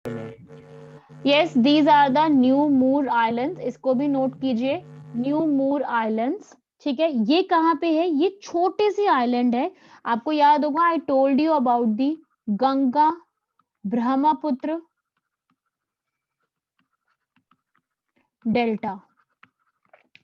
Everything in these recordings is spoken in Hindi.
Yes, these are the new Moore islands, इसको भी नोट कीजिए, न्यू मूर आइलैंड्स। ठीक है, ये कहाँ पे है? ये छोटे सी आइलैंड है। आपको याद होगा, I told you about the Ganga Brahmaputra delta.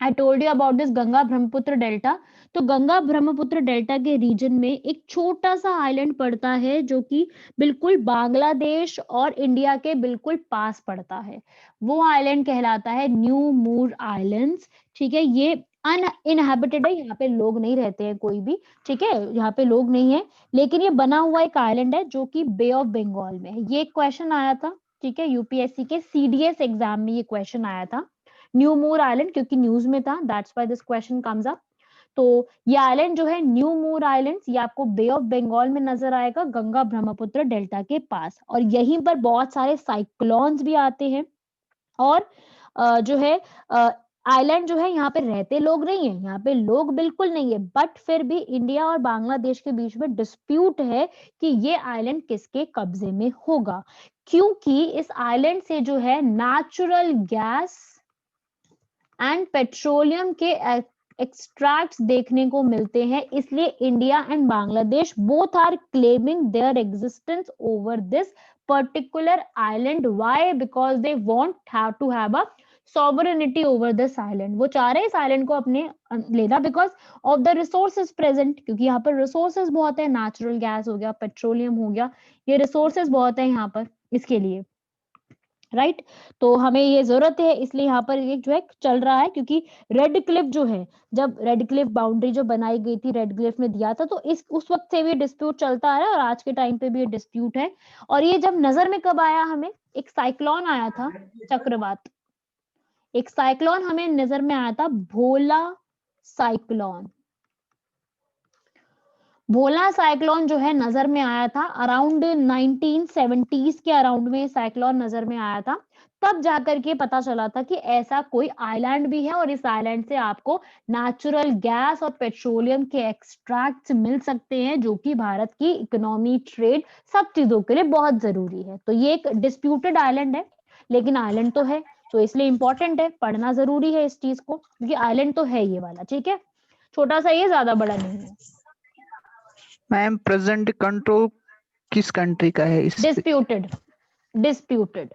I told you about this Ganga Brahmaputra delta. तो गंगा ब्रह्मपुत्र डेल्टा के रीजन में एक छोटा सा आइलैंड पड़ता है जो कि बिल्कुल बांग्लादेश और इंडिया के बिल्कुल पास पड़ता है। वो आइलैंड कहलाता है न्यू मूर आइलैंड्स। ठीक है, ये अनइनहेबिटेड है, यहाँ पे लोग नहीं रहते हैं कोई भी। ठीक है, यहाँ पे लोग नहीं है, लेकिन ये बना हुआ एक आइलैंड है जो कि बे ऑफ बंगाल में है। ये क्वेश्चन आया था, ठीक है, यूपीएससी के सीडीएस एग्जाम में ये क्वेश्चन आया था, न्यू मूर आइलैंड, क्योंकि न्यूज में था, that's why this question comes up. तो ये आइलैंड जो है न्यू मूर आइलैंड, ये आपको बे ऑफ बंगाल में नजर आएगा, गंगा ब्रह्मपुत्र डेल्टा के पास। और यहीं पर बहुत सारे साइक्लोन्स भी आते हैं। और जो है आइलैंड जो है, यहाँ पे रहते लोग नहीं है, यहाँ पे लोग बिल्कुल नहीं है, बट फिर भी इंडिया और बांग्लादेश के बीच में डिस्प्यूट है कि ये आइलैंड किसके कब्जे में होगा, क्योंकि इस आइलैंड से जो है नेचुरल गैस एंड पेट्रोलियम के एक्सट्रैक्ट्स देखने को मिलते हैं। इसलिए India and Bangladesh both are claiming their existence over this particular island. Why? Because they want to have a sovereignty over this island. वो चाह रहे हैं इस आइलैंड को अपने लेना, because of the resources present, क्योंकि यहाँ पर रिसोर्सेज बहुत है, नेचुरल गैस हो गया, पेट्रोलियम हो गया, ये रिसोर्सेज बहुत है यहाँ पर इसके लिए, राइट। तो हमें ये जरूरत है, इसलिए यहाँ पर ये जो है चल रहा है, क्योंकि रेड क्लिफ जो है, जब रेड क्लिफ बाउंड्री जो बनाई गई थी, रेड क्लिफ ने दिया था, तो इस उस वक्त से भी डिस्प्यूट चलता आ रहा है और आज के टाइम पे भी ये डिस्प्यूट है। और ये जब नजर में कब आया हमें? एक साइक्लोन आया था, चक्रवात, एक साइक्लोन हमें नजर में आया था, भोला साइक्लोन। भोला साइक्लोन जो है नजर में आया था अराउंड 1970s के अराउंड में, साइक्लोन नजर में आया था। तब जाकर के पता चला था कि ऐसा कोई आइलैंड भी है और इस आइलैंड से आपको नेचुरल गैस और पेट्रोलियम के एक्सट्रैक्ट्स मिल सकते हैं, जो कि भारत की इकोनॉमी, ट्रेड, सब चीजों के लिए बहुत जरूरी है। तो ये एक डिस्प्यूटेड आइलैंड है, लेकिन आइलैंड तो है, तो इसलिए इंपॉर्टेंट है, पढ़ना जरूरी है इस चीज को, क्योंकि आइलैंड तो है ये वाला। ठीक है, छोटा सा, ये ज्यादा बड़ा नहीं है। मैम प्रेजेंट कंट्रोल किस कंट्री का है इस पे? डिस्प्यूटेड, डिस्प्यूटेड,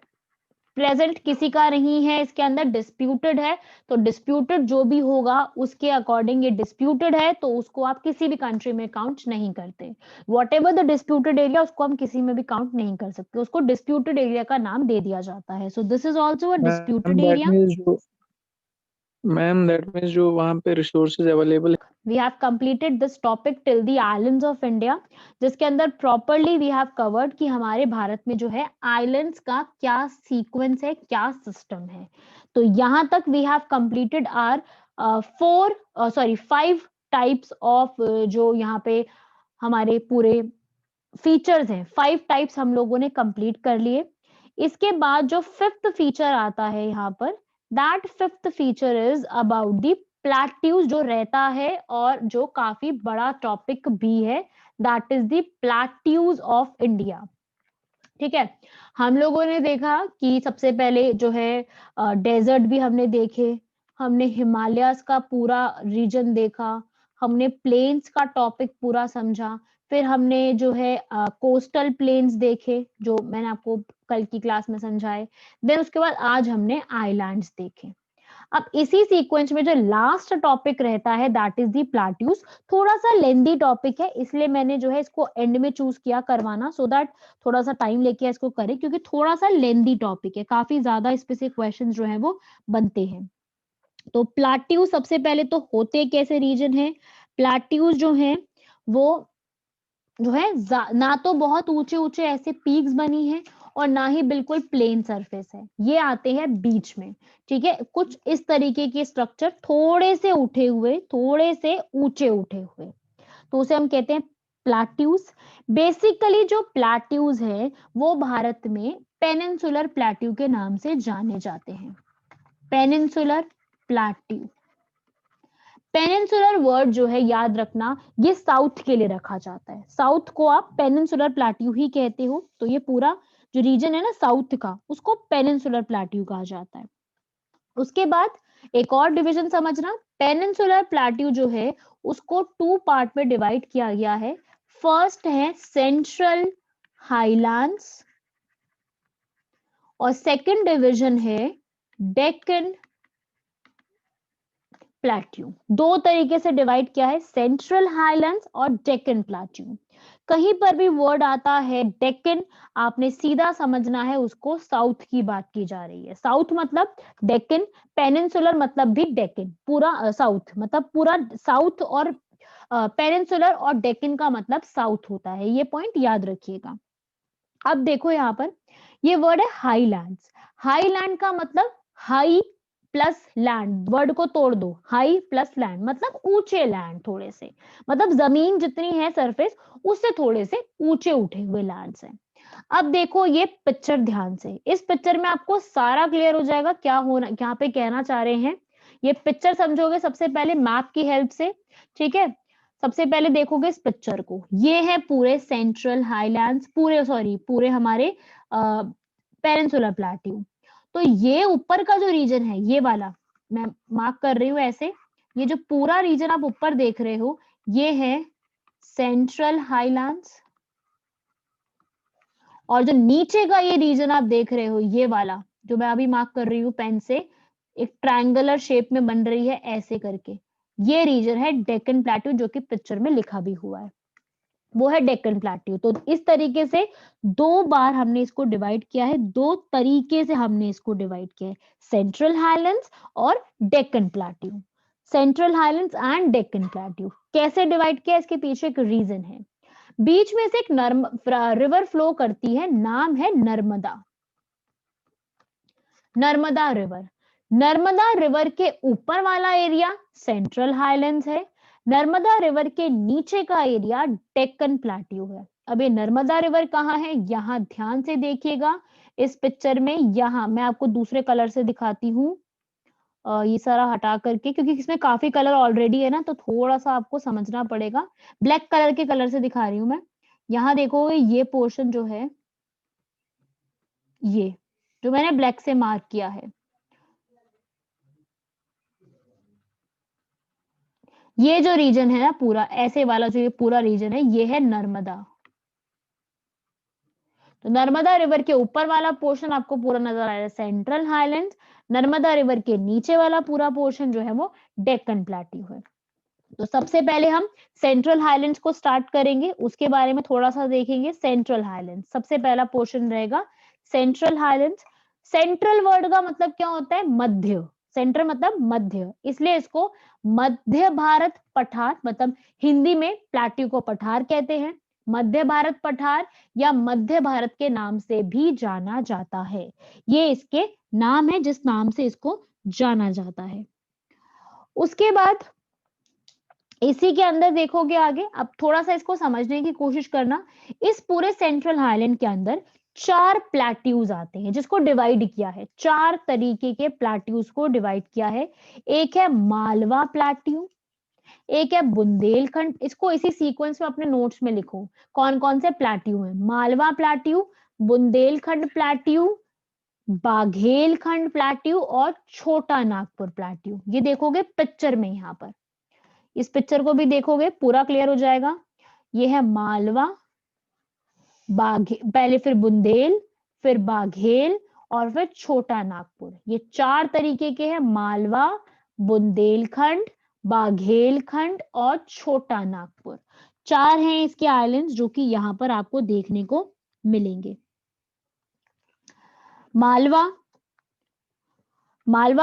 प्रेजेंट किसी का नहीं है इसके अंदर, डिस्प्यूटेड है। तो डिस्प्यूटेड जो भी होगा उसके अकॉर्डिंग ये डिस्प्यूटेड है, तो उसको आप किसी भी कंट्री में काउंट नहीं करते। What ever the disputed area, उसको हम किसी में भी काउंट नहीं कर सकते, उसको डिस्प्यूटेड एरिया का नाम दे दिया जाता है। So this is also a ma'am disputed that area. Means जो मैम दैट मीन्स जो वहाँ पे रिसोर्सेज अवेलेबल है। We have completed this topic till the islands of India, जिसके अंदर प्रॉपरली वी हैव कवर्ड कि हमारे भारत में जो है आइलैंड्स का क्या सीक्वेंस है, क्या सिस्टम है। तो यहाँ तक we have completed our 5 types of, जो यहाँ पे हमारे पूरे फीचर्स हैं, 5 टाइप्स हम लोगों ने कंप्लीट कर लिए। इसके बाद जो 5th फीचर आता है यहाँ पर, that 5th feature is about the plateaus, जो रहता है और जो काफी बड़ा टॉपिक भी है, that is the plateaus of India. ठीक है, हम लोगों ने देखा कि सबसे पहले जो है डेजर्ट भी हमने देखे, हमने हिमालयस का पूरा रीजन देखा, हमने प्लेन्स का टॉपिक पूरा समझा, फिर हमने जो है कोस्टल प्लेन्स देखे, जो मैंने आपको कल की क्लास में समझाए। देन उसके बाद आज हमने आइलैंड्स देखे। अब इसी सीक्वेंस में जो लास्ट टॉपिक रहता है, दैट इज दी प्लेट्यूज। थोड़ा सा लेंदी टॉपिक है, इसलिए मैंने जो है इसको एंड में चूज किया करवाना, सो दैट थोड़ा सा टाइम लेके इसको करें, क्योंकि थोड़ा सा लेंदी टॉपिक है, काफी ज्यादा इस पे से क्वेश्चन जो है वो बनते हैं। तो प्लेट्यूज सबसे पहले तो होते कैसे रीजन है? प्लेट्यूज जो है वो जो है ना तो बहुत ऊंचे ऊंचे ऐसे पीक्स बनी है, और ना ही बिल्कुल प्लेन सरफेस है, ये आते हैं बीच में। ठीक है, कुछ इस तरीके के स्ट्रक्चर, थोड़े से उठे हुए, थोड़े से ऊंचे उठे हुए, तो उसे हम कहते हैं प्लेट्यूज। बेसिकली जो प्लेट्यूज है वो भारत में पेनिनसुलर प्लेट्यू के नाम से जाने जाते हैं, पेनिनसुलर प्लेट्यू। पेनिनसुलर वर्ड जो है, याद रखना, ये साउथ के लिए रखा जाता है, साउथ को आप पेनिनसुलर प्लेट्यू ही कहते हो। तो ये पूरा जो रीजन है ना साउथ का, उसको पेनिनसुलर प्लेट्यू कहा जाता है। उसके बाद एक और डिवीजन समझना, पेनिनसुलर प्लेट्यू जो है उसको 2 पार्ट में डिवाइड किया गया है। फर्स्ट है सेंट्रल हाईलैंड्स और सेकंड डिवीजन है डेक्कन प्लेट्यू। दो तरीके से डिवाइड किया है, सेंट्रल हाईलैंड्स और डेक्कन प्लेट्यू। कहीं पर भी वर्ड आता है डेक्कन, आपने सीधा समझना है उसको साउथ की बात की जा रही है। साउथ मतलब डेक्कन, पेनिनसुलर मतलब भी डेक्कन, पूरा साउथ मतलब पूरा साउथ, और पेनिनसुलर और डेक्कन का मतलब साउथ होता है। ये पॉइंट याद रखिएगा। अब देखो यहाँ पर ये वर्ड है हाईलैंड्स। हाईलैंड का मतलब हाई प्लस लैंड, वर्ड को तोड़ दो, हाई प्लस लैंड मतलब ऊंचे लैंड, थोड़े से मतलब जमीन जितनी है सरफेस उससे थोड़े से ऊंचे उठे हुए लैंड्स हैं। अब देखो ये पिक्चर ध्यान से, इस पिक्चर में आपको सारा क्लियर हो जाएगा क्या होना यहाँ पे कहना चाह रहे हैं। ये पिक्चर समझोगे सबसे पहले मैप की हेल्प से, ठीक है। सबसे पहले देखोगे इस पिक्चर को, ये है पूरे सेंट्रल हाईलैंड्स, पूरे हमारे पेनिनसुलर प्लेट्यू। तो ये ऊपर का जो रीजन है ये वाला, मैं मार्क कर रही हूँ ऐसे, ये जो पूरा रीजन आप ऊपर देख रहे हो ये है सेंट्रल हाईलैंड्स, और जो नीचे का ये रीजन आप देख रहे हो ये वाला जो मैं अभी मार्क कर रही हूँ पेन से, एक ट्रायंगुलर शेप में बन रही है ऐसे करके, ये रीजन है डेक्कन प्लेट्यू, जो कि पिक्चर में लिखा भी हुआ है, वो है डेक्कन प्लेट्यू। तो इस तरीके से दो बार हमने इसको डिवाइड किया है, दो तरीके से हमने इसको डिवाइड किया है, सेंट्रल हाईलैंड्स और Deccan plateau. Central highlands and Deccan plateau कैसे डिवाइड किया, इसके पीछे एक रीजन है। बीच में से एक रिवर फ्लो करती है, नाम है नर्मदा। नर्मदा रिवर, नर्मदा रिवर के ऊपर वाला एरिया सेंट्रल हाईलैंड्स है, नर्मदा रिवर के नीचे का एरिया डेक्कन प्लेट्यू है। अब ये नर्मदा रिवर कहाँ है, यहाँ ध्यान से देखिएगा इस पिक्चर में, यहाँ मैं आपको दूसरे कलर से दिखाती हूँ, ये सारा हटा करके, क्योंकि इसमें काफी कलर ऑलरेडी है ना, तो थोड़ा सा आपको समझना पड़ेगा। ब्लैक कलर के कलर से दिखा रही हूँ मैं। यहाँ देखोगे ये पोर्शन जो है, ये जो मैंने ब्लैक से मार्क किया है, ये जो रीजन है ना पूरा ऐसे वाला, जो ये पूरा रीजन है ये है नर्मदा। तो नर्मदा रिवर के ऊपर वाला पोर्शन आपको पूरा नजर आ रहा है सेंट्रल हाईलैंड्स, नर्मदा रिवर के नीचे वाला पूरा पोर्शन जो है वो डेक्कन प्लेट्यू है। तो सबसे पहले हम सेंट्रल हाईलैंड्स को स्टार्ट करेंगे, उसके बारे में थोड़ा सा देखेंगे। सेंट्रल हाईलैंड्स सबसे पहला पोर्शन रहेगा सेंट्रल हाईलैंड्स। सेंट्रल वर्ड का मतलब क्या होता है, मध्य, सेंट्रल मतलब मध्य, इसलिए इसको मध्य भारत पठार, मतलब हिंदी में प्लेट्यू को पठार कहते हैं, मध्य भारत पठार या मध्य भारत के नाम से भी जाना जाता है। ये इसके नाम है जिस नाम से इसको जाना जाता है। उसके बाद इसी के अंदर देखोगे आगे, अब थोड़ा सा इसको समझने की कोशिश करना। इस पूरे सेंट्रल हाईलैंड के अंदर 4 प्लेट्यूज आते हैं जिसको डिवाइड किया है, 4 तरीके के प्लेट्यूज को डिवाइड किया है। एक है मालवा प्लेट्यू, एक है बुंदेलखंड, इसको इसी सीक्वेंस में अपने नोट्स में लिखो कौन कौन से प्लेट्यू हैं, Malwa plateau, Bundelkhand plateau, Baghelkhand plateau और छोटा नागपुर प्लेट्यू। ये देखोगे पिक्चर में, यहाँ पर इस पिक्चर को भी देखोगे पूरा क्लियर हो जाएगा। ये है मालवा, पहले फिर बुंदेल, फिर बाघेल और फिर छोटा नागपुर। ये 4 तरीके के हैं, मालवा, बुंदेलखंड, बाघेलखंड और छोटा नागपुर। 4 हैं इसके आइलैंड्स जो कि यहाँ पर आपको देखने को मिलेंगे। मालवा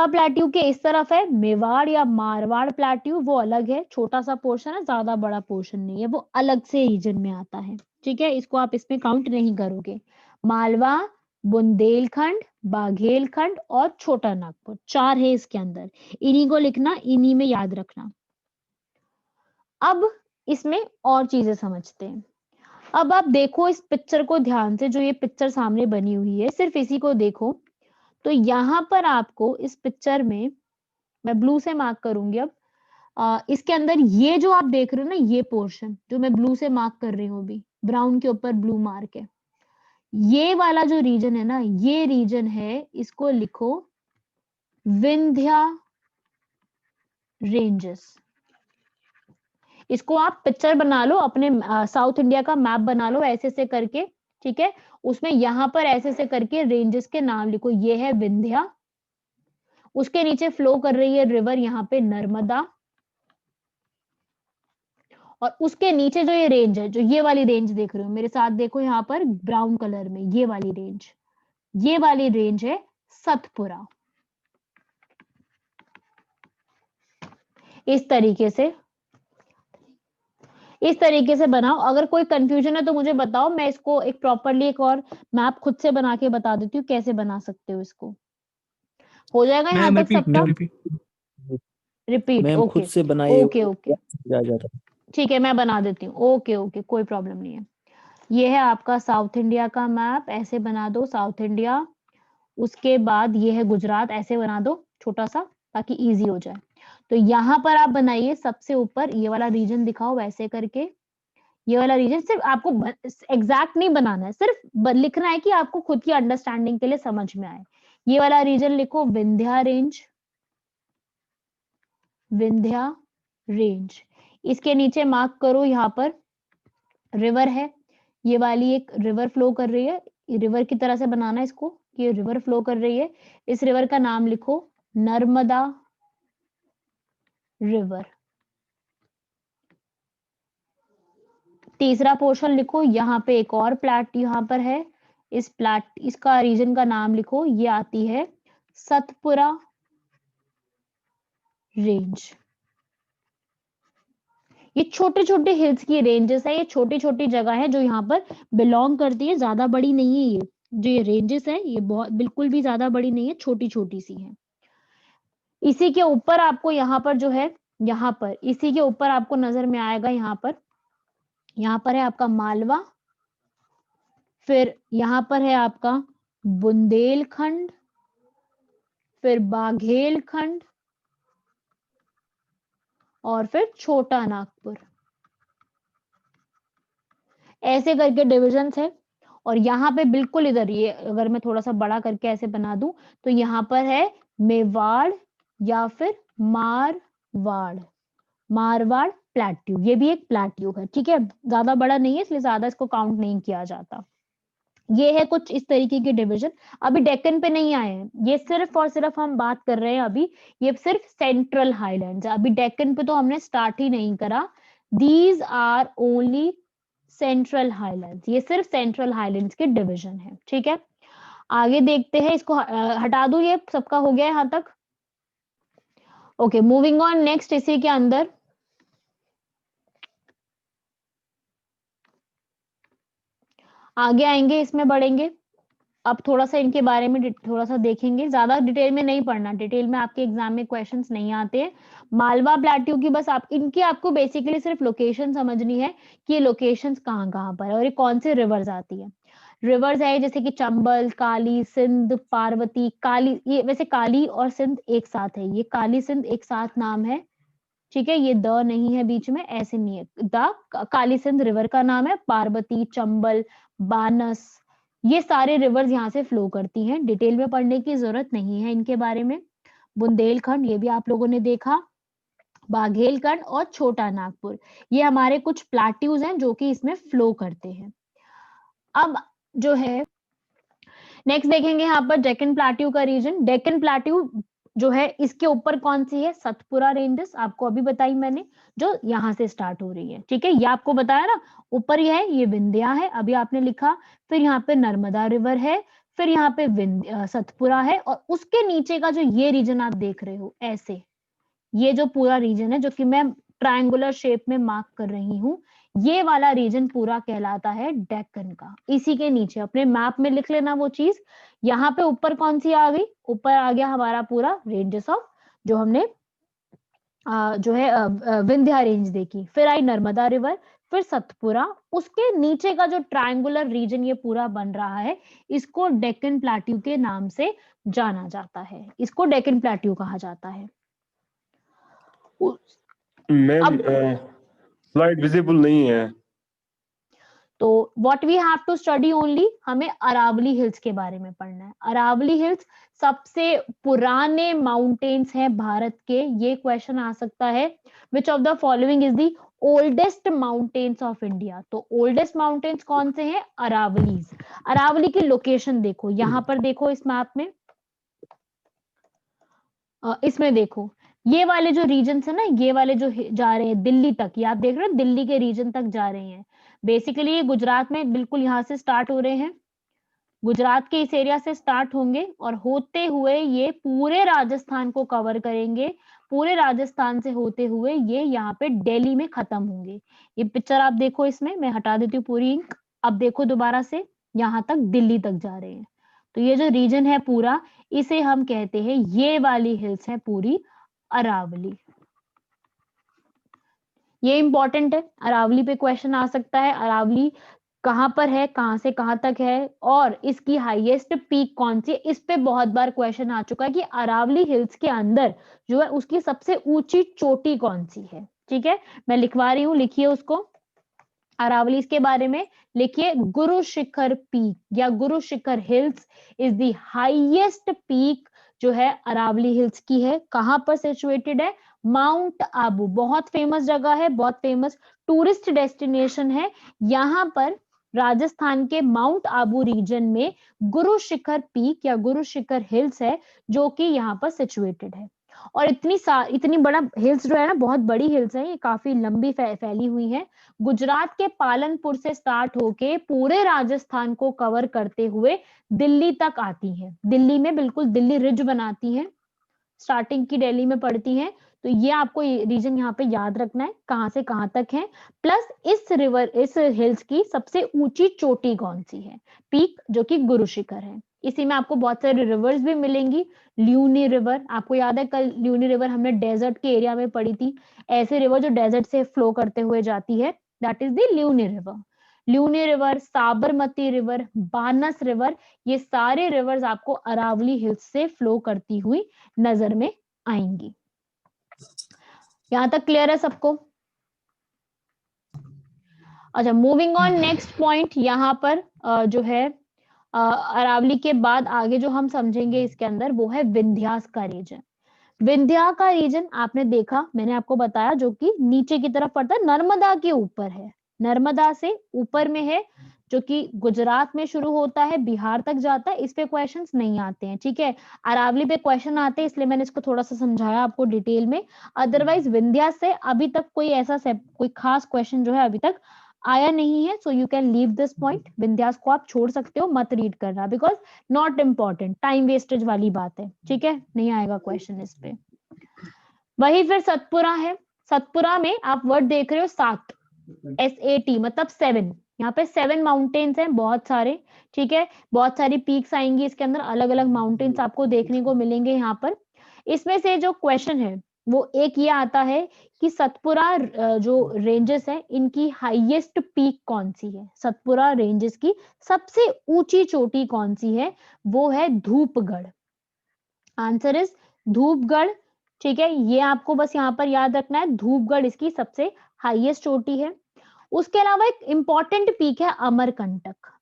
प्लेट्यू के इस तरफ है मेवाड़ या मारवाड़ प्लेट्यू, वो अलग है, छोटा सा पोर्शन है, ज्यादा बड़ा पोर्शन नहीं है, वो अलग से रीजन में आता है, ठीक है, इसको आप इसमें काउंट नहीं करोगे। मालवा, बुंदेलखंड, बाघेलखंड और छोटा नागपुर, 4 है इसके अंदर, इन्हीं को लिखना, इन्हीं में याद रखना। अब इसमें और चीजें समझते हैं। अब आप देखो इस पिक्चर को ध्यान से, जो ये पिक्चर सामने बनी हुई है सिर्फ इसी को देखो। तो यहाँ पर आपको इस पिक्चर में, मैं ब्लू से मार्क करूंगी अब, इसके अंदर ये जो आप देख रहे हो ना, ये पोर्शन जो मैं ब्लू से मार्क कर रही हूँ अभी, ब्राउन के ऊपर ब्लू मार्क है, ये वाला जो रीजन है ना, ये रीजन है, इसको लिखो विंध्या रेंजेस। इसको आप पिक्चर बना लो, अपने साउथ इंडिया का मैप बना लो ऐसे से करके, ठीक है। उसमें यहां पर ऐसे से करके रेंजेस के नाम लिखो। ये है विंध्या, उसके नीचे फ्लो कर रही है रिवर यहाँ पे नर्मदा, और उसके नीचे जो ये रेंज है, जो ये वाली रेंज देख रहे हो मेरे साथ, देखो यहाँ पर ब्राउन कलर में, ये वाली रेंज, ये वाली रेंज है सतपुरा। इस तरीके से बनाओ। अगर कोई कंफ्यूजन है तो मुझे बताओ, मैं इसको एक प्रॉपरली एक और मैप खुद से बना के बता देती हूँ कैसे बना सकते हो इसको। हो जाएगा यहाँ मैम तक सबका? रिपीट, मैम खुद ओके से बनाइए, ओके ओके, आ जाता। ठीक है मैं बना देती हूँ। ओके ओके, कोई प्रॉब्लम नहीं है। ये है आपका साउथ इंडिया का मैप, ऐसे बना दो साउथ इंडिया। उसके बाद ये है गुजरात, ऐसे बना दो छोटा सा ताकि इजी हो जाए। तो यहाँ पर आप बनाइए सबसे ऊपर ये वाला रीजन दिखाओ वैसे करके। ये वाला रीजन सिर्फ आपको एग्जैक्ट नहीं बनाना है, सिर्फ लिखना है कि आपको खुद की अंडरस्टैंडिंग के लिए समझ में आए। ये वाला रीजन लिखो विंध्या रेंज, विंध्या रेंज। इसके नीचे मार्क करो, यहाँ पर रिवर है, ये वाली एक रिवर फ्लो कर रही है, रिवर की तरह से बनाना है इसको, ये रिवर फ्लो कर रही है। इस रिवर का नाम लिखो नर्मदा रिवर। तीसरा पोर्शन लिखो, यहाँ पे एक और प्लाट यहाँ पर है, इस प्लाट, इसका रीजन का नाम लिखो, ये आती है सतपुरा रेंज। ये छोटे छोटे हिल्स की रेंजेस है, ये छोटी छोटी जगह है जो यहाँ पर बिलोंग करती है, ज्यादा बड़ी नहीं है। ये जो ये रेंजेस है ये बहुत बिल्कुल भी ज्यादा बड़ी नहीं है, छोटी छोटी सी है। इसी के ऊपर आपको यहाँ पर जो है, यहाँ पर इसी के ऊपर आपको नजर में आएगा, यहाँ पर है आपका मालवा, फिर यहाँ पर है आपका बुंदेलखंड, फिर बाघेलखंड, और फिर छोटा नागपुर। ऐसे करके डिविजन्स है। और यहाँ पे बिल्कुल इधर, ये अगर मैं थोड़ा सा बड़ा करके ऐसे बना दूं तो यहाँ पर है मेवाड़ या फिर मारवाड़, मारवाड़ प्लेट्यू, ये भी एक प्लेट्यू है, ठीक है। ज्यादा बड़ा नहीं है इसलिए ज्यादा इसको काउंट नहीं किया जाता। ये है कुछ इस तरीके के डिवीजन। अभी डेक्कन पे नहीं आए हैं, ये सिर्फ और सिर्फ हम बात कर रहे हैं अभी, ये सिर्फ सेंट्रल हाईलैंड्स, अभी डेक्कन पे तो हमने स्टार्ट ही नहीं करा। These are only central highlands, ये सिर्फ सेंट्रल हाईलैंड्स के डिवीजन है, ठीक है। आगे देखते हैं, इसको हटा दूं, ये सबका हो गया यहाँ तक। ओके, मूविंग ऑन नेक्स्ट, इसी के अंदर आगे आएंगे, इसमें बढ़ेंगे। अब थोड़ा सा इनके बारे में थोड़ा सा देखेंगे, ज्यादा डिटेल में नहीं पढ़ना, डिटेल में आपके एग्जाम में क्वेश्चंस नहीं आते हैं। मालवा प्लेट्यू की बस आप इनकी आपको बेसिकली सिर्फ लोकेशन समझनी है कि ये लोकेशंस कहाँ कहाँ पर है और ये कौन से रिवर्स आती है। रिवर्स है जैसे कि चंबल, काली, सिंध, पार्वती, काली, ये वैसे काली और सिंध एक साथ है, ये काली सिंध एक साथ नाम है, ठीक है। ये द नहीं है बीच में, ऐसे नहीं है, द काली सिंध रिवर का नाम है। पार्वती, चंबल, बानस, ये सारे रिवर्स यहाँ से फ्लो करती हैं, डिटेल में पढ़ने की जरूरत नहीं है इनके बारे में। बुंदेलखंड, ये भी आप लोगों ने देखा। बाघेलखंड और छोटा नागपुर, ये हमारे कुछ प्लाट्यूज हैं जो कि इसमें फ्लो करते हैं। अब जो है नेक्स्ट देखेंगे यहाँ पर डेक्कन प्लाट्यू का रीजन। डेक्कन प्लाट्यू जो है इसके ऊपर कौन सी है, सतपुरा रेंजेस, आपको अभी बताई मैंने, जो यहाँ से स्टार्ट हो रही है, ठीक है। ये आपको बताया ना, ऊपर ये है, ये विंध्या है, अभी आपने लिखा, फिर यहाँ पे नर्मदा रिवर है, फिर यहाँ पे सतपुरा है, और उसके नीचे का जो ये रीजन आप देख रहे हो ऐसे, ये जो पूरा रीजन है जो कि मैं ट्रायंगुलर शेप में मार्क कर रही हूँ, ये वाला रीजन पूरा कहलाता है डेक्कन का। इसी के नीचे अपने मैप में लिख लेना वो चीज। यहाँ पे ऊपर कौन सी आ गई, ऊपर आ गया हमारा पूरा रेंजेस ऑफ, जो हमने जो है विंध्या रेंज देखी, फिर आई नर्मदा रिवर, फिर सतपुरा, उसके नीचे का जो ट्रायंगुलर रीजन ये पूरा बन रहा है, इसको डेक्कन प्लेट्यू के नाम से जाना जाता है, इसको डेक्कन प्लेट्यू कहा जाता है। मैम अब स्लाइड विजिबल नहीं है। तो what we have to study only, हमें अरावली हिल्स के बारे में पढ़ना है। अरावली हिल्स सबसे पुराने माउंटेन्स हैं भारत के। ये क्वेश्चन आ सकता है, which of the following is the oldest mountains of India. तो ओल्डेस्ट माउंटेन्स कौन से हैं? अरावलीज। अरावली की लोकेशन देखो, यहाँ पर देखो इस मैप में, इसमें देखो ये वाले जो रीजन है ना, ये वाले जो जा रहे हैं दिल्ली तक, ये आप देख रहे हो दिल्ली के रीजन तक जा रहे हैं। बेसिकली ये गुजरात में बिल्कुल यहाँ से स्टार्ट हो रहे हैं, गुजरात के इस एरिया से स्टार्ट होंगे और होते हुए ये पूरे राजस्थान को कवर करेंगे। पूरे राजस्थान से होते हुए ये यहाँ पे दिल्ली में खत्म होंगे। ये पिक्चर आप देखो, इसमें मैं हटा देती हूँ पूरी इंक। अब देखो दोबारा से, यहाँ तक दिल्ली तक जा रहे हैं। तो ये जो रीजन है पूरा, इसे हम कहते हैं, ये वाली हिल्स है पूरी अरावली। ये इंपॉर्टेंट है, अरावली पे क्वेश्चन आ सकता है। अरावली कहां पर है, कहां से कहां तक है, और इसकी हाईएस्ट पीक कौन सी है, इस पे बहुत बार क्वेश्चन आ चुका है कि अरावली हिल्स के अंदर जो है उसकी सबसे ऊंची चोटी कौन सी है। ठीक है, मैं लिखवा रही हूँ, लिखिए उसको। अरावली के बारे में लिखिए, गुरु शिखर पीक या Guru Shikhar hills is the highest peak जो है अरावली हिल्स की है। कहां पर सिचुएटेड है? माउंट आबू, बहुत फेमस जगह है, बहुत फेमस टूरिस्ट डेस्टिनेशन है। यहाँ पर राजस्थान के माउंट आबू रीजन में गुरु शिखर पीक या गुरु शिखर हिल्स है, जो कि यहाँ पर सिचुएटेड है। और इतनी बड़ा हिल्स जो है ना, बहुत बड़ी हिल्स है, ये काफी लंबी फैली हुई है। गुजरात के पालनपुर से स्टार्ट होके पूरे राजस्थान को कवर करते हुए दिल्ली तक आती है। दिल्ली में बिल्कुल दिल्ली रिज बनाती है, स्टार्टिंग की दिल्ली में पड़ती है। तो ये आपको रीजन यहाँ पे याद रखना है, कहां से कहां तक है। प्लस इस हिल्स की सबसे ऊंची चोटी कौन सी है, पीक, जो कि गुरु शिखर है। इसी में आपको बहुत सारी रिवर्स भी मिलेंगी। ल्यूनी रिवर, आपको याद है कल ल्यूनी रिवर हमने डेजर्ट के एरिया में पढ़ी थी। ऐसे रिवर जो डेजर्ट से फ्लो करते हुए जाती है, that is the Luni river. Luni river, Sabarmati river, Banas river, ये सारे रिवर्स आपको अरावली हिल्स से फ्लो करती हुई नजर में आएंगी। यहां तक क्लियर है सबको? अच्छा, मूविंग ऑन नेक्स्ट पॉइंट। यहाँ पर जो है अरावली के बाद आगे जो हम समझेंगे इसके अंदर, वो है विंध्यास का रीजन। विंध्या का रीजन आपने देखा, मैंने आपको बताया, जो कि नीचे की तरफ पड़ता है, नर्मदा के ऊपर है, नर्मदा से ऊपर में है, जो कि गुजरात में शुरू होता है, बिहार तक जाता है। इस पे क्वेश्चंस नहीं आते हैं, ठीक है। अरावली पे क्वेश्चन आते हैं, इसलिए मैंने इसको थोड़ा सा समझाया आपको डिटेल में। अदरवाइज विंध्या से अभी तक कोई खास क्वेश्चन जो है अभी तक आया नहीं है। So you can leave this point. Vindhyas को आप छोड़ सकते हो, मत रीड करना, because not important, time wastage वाली बात है, ठीक है, नहीं आएगा क्वेश्चन इस पे। वही फिर सतपुरा है। सतपुरा में आप वर्ड देख रहे हो 7, SAT मतलब 7। यहाँ पे 7 माउंटेन्स हैं, बहुत सारे, ठीक है, बहुत सारी पीक्स आएंगी इसके अंदर, अलग अलग माउंटेन्स आपको देखने को मिलेंगे यहाँ पर। इसमें से जो क्वेश्चन है वो एक ये आता है कि सतपुरा जो रेंजेस है, इनकी हाईएस्ट पीक कौन सी है। सतपुरा रेंजेस की सबसे ऊंची चोटी कौन सी है? वो है धूपगढ़। आंसर इज धूपगढ़, ठीक है। ये आपको बस यहाँ पर याद रखना है, धूपगढ़ इसकी सबसे हाईएस्ट चोटी है। उसके अलावा एक इंपॉर्टेंट पीक है अमरकंटक,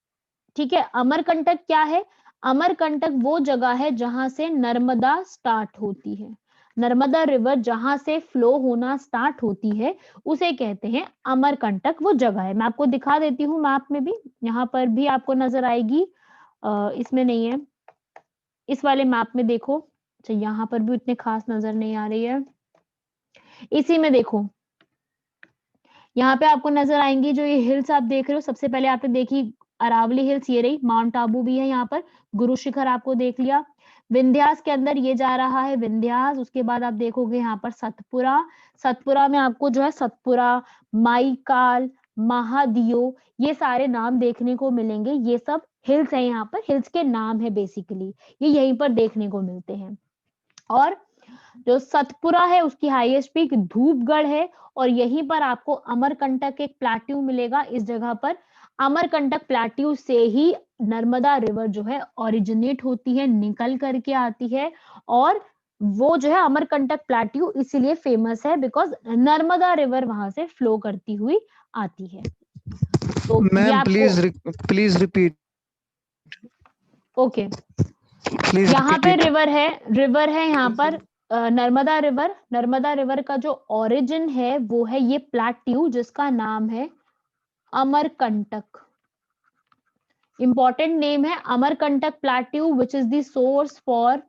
ठीक है। अमरकंटक क्या है? अमरकंटक वो जगह है जहां से नर्मदा स्टार्ट होती है। नर्मदा रिवर जहां से फ्लो होना स्टार्ट होती है, उसे कहते हैं अमरकंटक, वो जगह है। मैं आपको दिखा देती हूँ मैप में भी, यहाँ पर भी आपको नजर आएगी, इसमें नहीं है, इस वाले मैप में देखो। अच्छा, यहाँ पर भी इतने खास नजर नहीं आ रही है, इसी में देखो, यहाँ पे आपको नजर आएंगी जो ये हिल्स आप देख रहे हो। सबसे पहले आपने देखी अरावली हिल्स, ये रही, माउंट आबू भी है यहाँ पर, गुरु शिखर आपको देख लिया। विंध्यास के अंदर ये जा रहा है विंध्यास। उसके बाद आप देखोगे यहाँ पर सतपुरा। सतपुरा में आपको जो है सतपुरा, माईकाल, महादियो, ये सारे नाम देखने को मिलेंगे। ये सब हिल्स है, यहाँ पर हिल्स के नाम है बेसिकली, ये यहीं पर देखने को मिलते हैं। और जो सतपुरा है उसकी हाईएस्ट पीक धूपगढ़ है, और यहीं पर आपको अमरकंटक एक प्लेट्यू मिलेगा। इस जगह पर अमरकंटक प्लेट्यू से ही नर्मदा रिवर जो है ओरिजिनेट होती है, निकल करके आती है। और वो जो है अमरकंटक प्लेट्यू इसीलिए फेमस है बिकॉज नर्मदा रिवर वहां से फ्लो करती हुई आती है। तो ये मैम आपको प्लीज रिपीट ओके प्लीज यहाँ पे रिपीट इट। रिवर है यहाँ पर नर्मदा रिवर का जो ओरिजिन है वो है ये प्लाट्यू जिसका नाम है अमरकंटक। इंपॉर्टेंट नेम है Amarkantak plateau which is the source for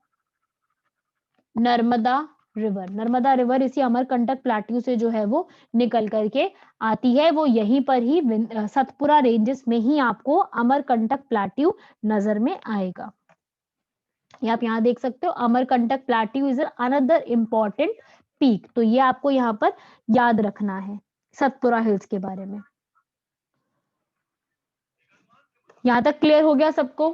Narmada Narmada river इसी अमरकंटक प्लाट्यू से जो है वो निकल करके आती है। वो यहीं पर ही सतपुरा रेंजेस में ही आपको अमरकंटक प्लाट्यू नजर में आएगा। ये आप यहाँ देख सकते हो Amarkantak plateau is another important peak. तो ये आपको यहाँ पर याद रखना है सतपुरा हिल्स के बारे में। यहाँ तक क्लियर हो गया सबको?